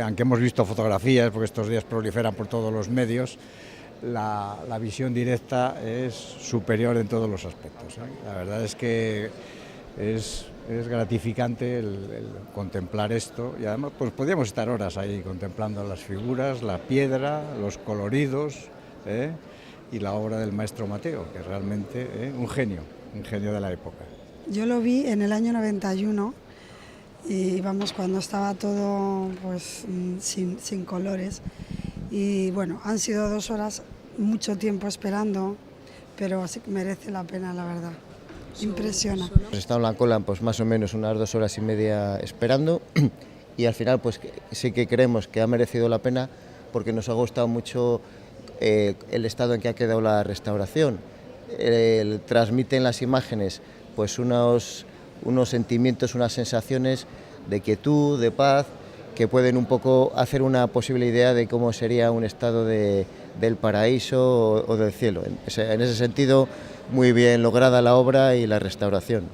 Aunque hemos visto fotografías, porque estos días proliferan por todos los medios, la visión directa es superior en todos los aspectos, ¿eh? La verdad es que es gratificante el contemplar esto, y además pues podríamos estar horas ahí contemplando las figuras, la piedra, los coloridos, y la obra del maestro Mateo, que es realmente un genio de la época. Yo lo vi en el año 91 y vamos, cuando estaba todo pues sin colores, y bueno, han sido 2 horas, mucho tiempo esperando, pero sí que merece la pena, la verdad. Impresiona. Hemos estado en la cola pues más o menos unas 2 horas y media esperando y al final pues sí que creemos que ha merecido la pena porque nos ha gustado mucho el estado en que ha quedado la restauración. Transmiten las imágenes pues unos sentimientos, unas sensaciones de quietud, de paz, que pueden un poco hacer una posible idea de cómo sería un estado del paraíso o del cielo. En ese sentido, muy bien lograda la obra y la restauración.